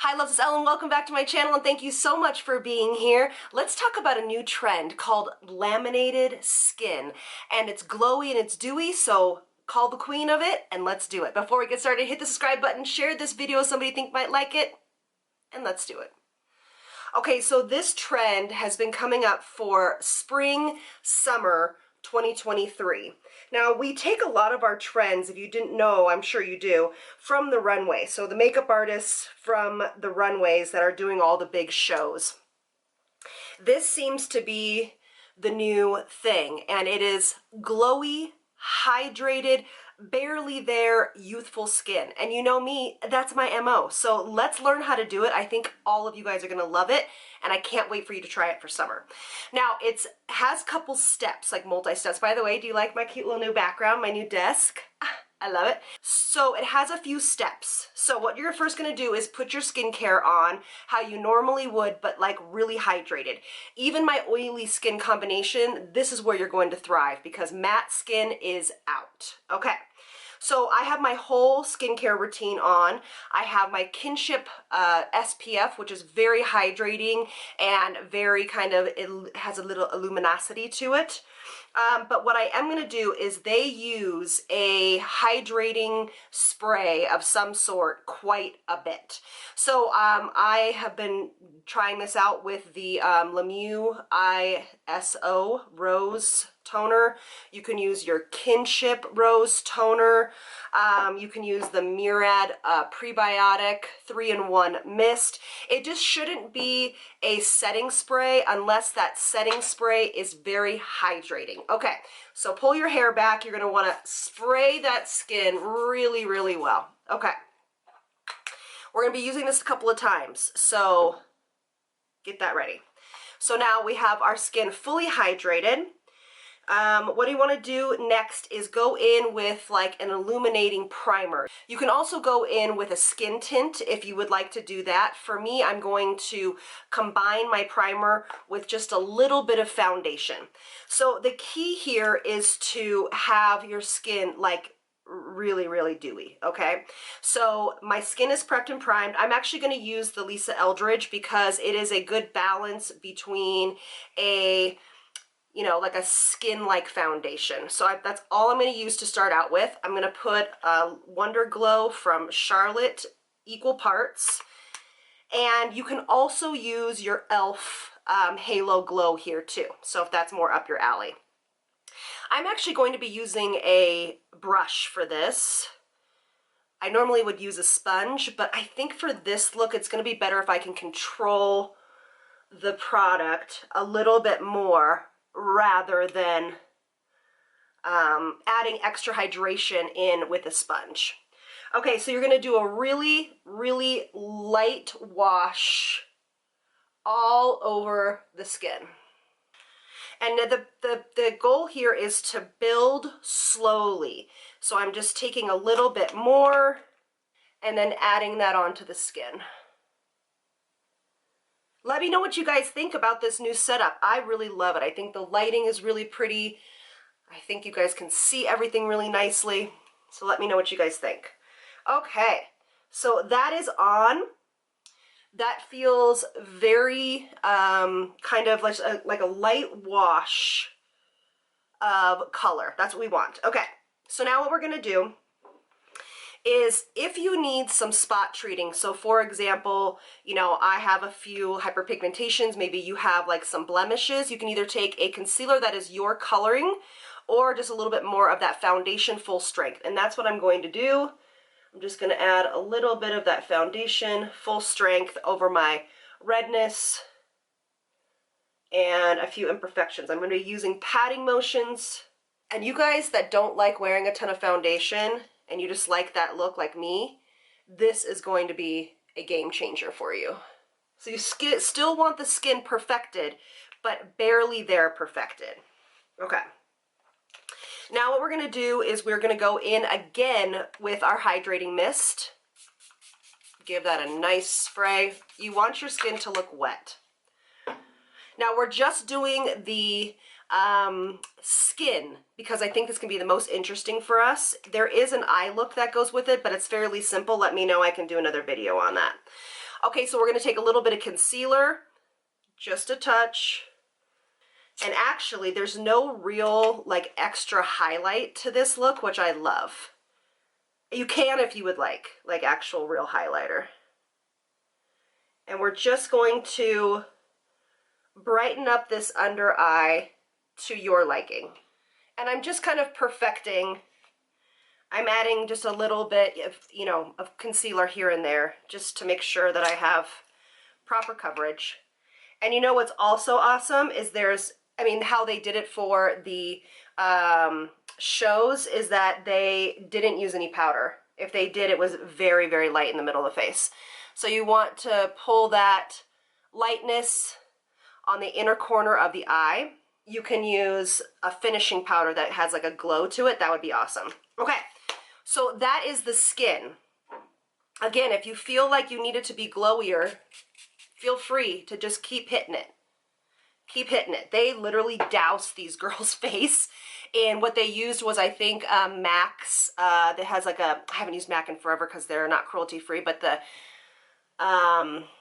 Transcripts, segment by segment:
Hi loves, it's Elle and welcome back to my channel and thank you so much for being here. Let's talk about a new trend called laminated skin, and it's glowy and it's dewy, so call the queen of it and let's do it. Before we get started, hit the subscribe button, share this video with somebody you think might like it, and let's do it. Okay, so this trend has been coming up for spring, summer 2023. Now, we take a lot of our trends, if you didn't know, I'm sure you do, from the runway. So the makeup artists from the runways that are doing all the big shows. This seems to be the new thing, and it is glowy, hydrated, barely there, youthful skin. And you know me, that's my MO. So let's learn how to do it. I think all of you guys are gonna love it, and I can't wait for you to try it for summer. Now, it has a couple steps, like multi-steps. By the way, do you like my cute little new background, my new desk? I love it. So it has a few steps. So what you're first going to do is put your skincare on how you normally would, but like really hydrated. Even my oily skin combination, this is where you're going to thrive because matte skin is out. Okay. So I have my whole skincare routine on. I have my Kinship SPF, which is very hydrating and very kind of, it has a little luminosity to it. But what I am going to do is they use a hydrating spray of some sort quite a bit. So I have been trying this out with the Lemieux ISO Rose Toner. You can use your Kinship Rose Toner. You can use the Murad Prebiotic 3-in-1 Mist. It just shouldn't be a setting spray unless that setting spray is very hydrating. Okay, so pull your hair back. You're going to want to spray that skin really, really well. Okay. We're going to be using this a couple of times, so get that ready. So now we have our skin fully hydrated. What you want to do next is go in with like an illuminating primer. You can also go in with a skin tint if you would like to do that. For me, I'm going to combine my primer with just a little bit of foundation. So the key here is to have your skin like really, really dewy, okay? So my skin is prepped and primed. I'm actually going to use the Lisa Eldridge because it is a good balance between a like a skin-like foundation. So that's all I'm going to use to start out with. I'm going to put Wonder Glow from Charlotte, equal parts. And you can also use your Elle Halo Glow here too. So if that's more up your alley. I'm actually going to be using a brush for this. I normally would use a sponge, but I think for this look, it's going to be better if I can control the product a little bit more rather than adding extra hydration in with a sponge. Okay, so you're going to do a really, really light wash all over the skin. And the goal here is to build slowly. So I'm just taking a little bit more and then adding that onto the skin. Let me know what you guys think about this new setup. I really love it. I think the lighting is really pretty. I think you guys can see everything really nicely. So let me know what you guys think. Okay, so that is on. That feels very kind of like a light wash of color. That's what we want. Okay, so now what we're gonna do is if you need some spot treating, so for example, I have a few hyperpigmentations, maybe you have like some blemishes, you can either take a concealer that is your coloring or just a little bit more of that foundation full strength. And that's what I'm going to do. I'm just going to add a little bit of that foundation full strength over my redness and a few imperfections. I'm going to be using patting motions. And you guys that don't like wearing a ton of foundation and you just like that look like me, this is going to be a game changer for you. So you still want the skin perfected, but barely there perfected. Okay. Now what we're going to do is we're going to go in again with our hydrating mist. Give that a nice spray. You want your skin to look wet. Now we're just doing the skin because I think this can be the most interesting for us. There is an eye look that goes with it, but it's fairly simple. Let me know. I can do another video on that. Okay, so we're gonna take a little bit of concealer, just a touch. And actually, there's no real like extra highlight to this look, which I love. You can if you would like actual real highlighter. And we're just going to brighten up this under eye to your liking. And I'm just kind of perfecting. I'm adding just a little bit of, you know, of concealer here and there just to make sure that I have proper coverage. And you know what's also awesome is how they did it for the shows is that they didn't use any powder. If they did, it was very, very light in the middle of the face. So you want to pull that lightness on the inner corner of the eye. You can use a finishing powder that has like a glow to it. That would be awesome. Okay, so that is the skin. Again, if you feel like you need it to be glowier, feel free to just keep hitting it. Keep hitting it. They literally doused these girls' face, and what they used was, I think, Mac's, that has like a, I haven't used Mac in forever because they're not cruelty free, but the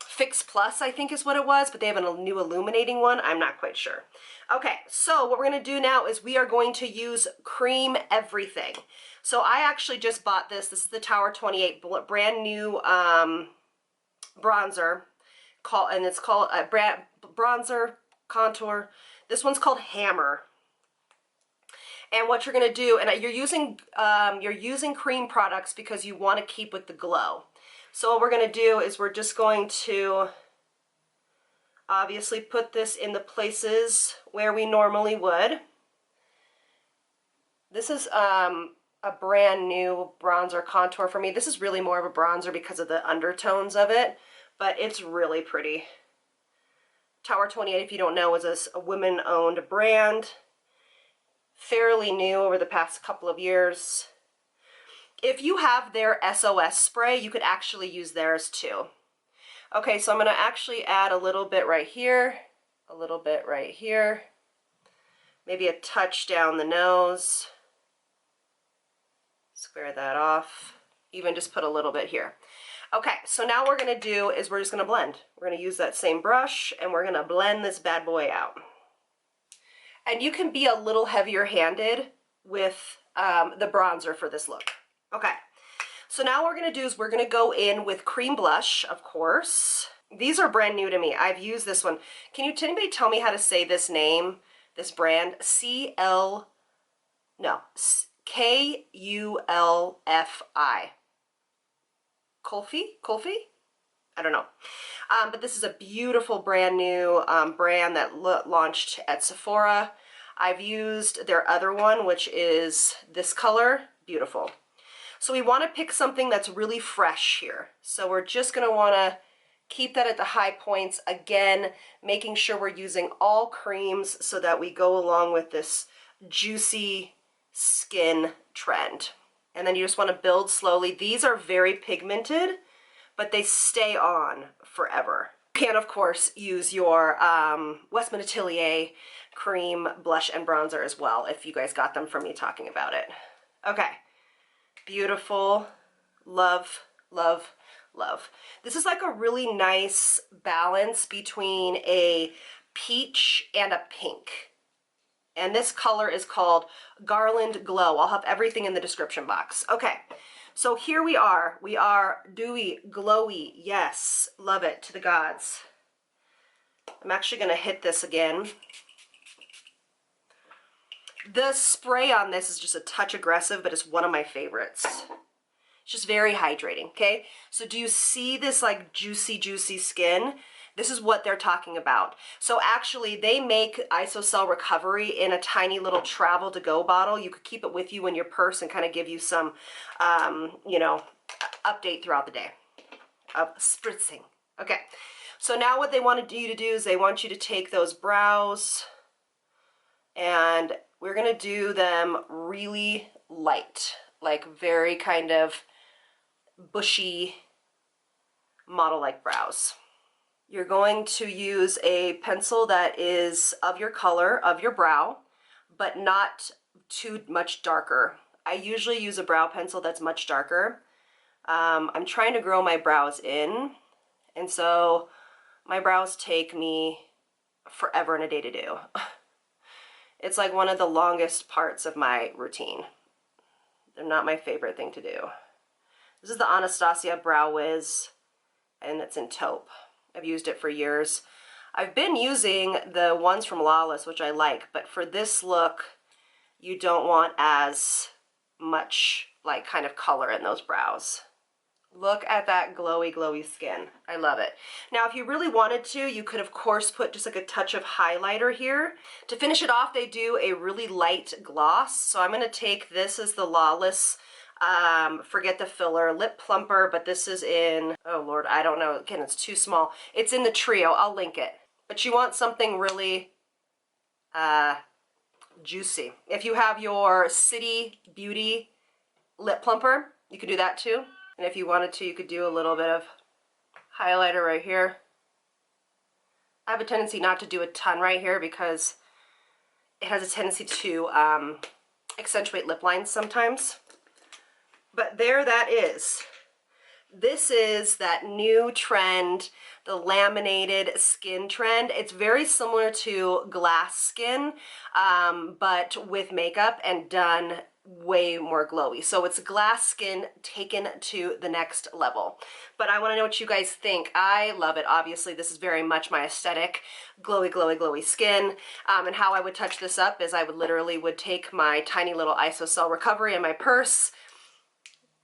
Fix Plus, I think is what it was, but they have a new illuminating one. I'm not quite sure. Okay, so what we're going to do now is we are going to use Cream Everything. So I actually just bought this. This is the Tower 28 brand new bronzer, and it's called bronzer contour. This one's called Hammer. And what you're going to do, and you're using cream products because you want to keep with the glow. So what we're going to do is we're just going to obviously put this in the places where we normally would. This is a brand new bronzer contour for me. This is really more of a bronzer because of the undertones of it, but it's really pretty. Tower 28, if you don't know, is a women-owned brand. Fairly new over the past couple of years. If you have their SOS spray, you could actually use theirs too. Okay, so I'm going to actually add a little bit right here, a little bit right here, maybe a touch down the nose. Square that off. Even just put a little bit here. Okay, so now what we're going to do is we're just going to blend. We're going to use that same brush and we're going to blend this bad boy out. And you can be a little heavier handed with the bronzer for this look. Okay, so now what we're going to do is we're going to go in with cream blush, of course. These are brand new to me. I've used this one. Can anybody tell me how to say this name, this brand? K-U-L-F-I. Kulfi? I don't know. But this is a beautiful brand new brand that launched at Sephora. I've used their other one, which is this color. Beautiful. So we want to pick something that's really fresh here. So we're just going to want to keep that at the high points. Again, making sure we're using all creams so that we go along with this juicy skin trend. And then you just want to build slowly. These are very pigmented, but they stay on forever. You can, of course, use your Westman Atelier cream blush and bronzer as well, if you guys got them from me talking about it. Okay, beautiful. Love, love, love. This is like a really nice balance between a peach and a pink. And this color is called Garland Glow. I'll have everything in the description box. Okay, so here we are. We are dewy, glowy. Yes, love it to the gods. I'm actually going to hit this again. The spray on this is just a touch aggressive, but it's one of my favorites. It's just very hydrating, okay? So do you see this like juicy, juicy skin? This is what they're talking about. So actually, they make ISOCELL Recovery in a tiny little travel to go bottle. You could keep it with you in your purse and kind of give you some, you know, update throughout the day of spritzing. Okay, so now what they want you to do is they want you to take those brows and we're going to do them really light, like very kind of bushy model-like brows. You're going to use a pencil that is of your color, of your brow, but not too much darker. I usually use a brow pencil that's much darker. I'm trying to grow my brows in, And so my brows take me forever and a day to do. It's like one of the longest parts of my routine. They're not my favorite thing to do. This is the Anastasia Brow Wiz, and it's in taupe. I've used it for years. I've been using the ones from LAWLESS, which I like, but for this look, you don't want as much like kind of color in those brows. Look at that glowy, glowy skin. I love it. Now, if you really wanted to, you could, of course, put just like a touch of highlighter here. To finish it off, they do a really light gloss. So I'm going to take this as the LAWLESS Forget the Filler Lip Plumper, but this is in, oh Lord, I don't know. Again, it's too small. It's in the trio. I'll link it. But you want something really juicy. If you have your City Beauty Lip Plumper, you could do that too. And if you wanted to, you could do a little bit of highlighter right here. I have a tendency not to do a ton right here because it has a tendency to accentuate lip lines sometimes. But there that is. This is that new trend, the laminated skin trend. It's very similar to glass skin, but with makeup and done way more glowy. So it's glass skin taken to the next level. But I want to know what you guys think. I love it. Obviously, this is very much my aesthetic, glowy, glowy, glowy skin. And how I would touch this up is I would literally take my tiny little isocell recovery in my purse,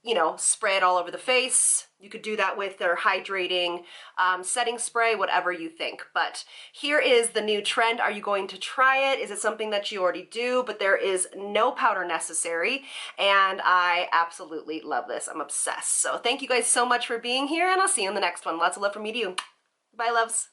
you know, spray it all over the face. You could do that with their hydrating setting spray, whatever you think. But here is the new trend. Are you going to try it? Is it something that you already do? But there is no powder necessary, and I absolutely love this. I'm obsessed. So thank you guys so much for being here, and I'll see you in the next one. Lots of love from me to you. Bye, loves.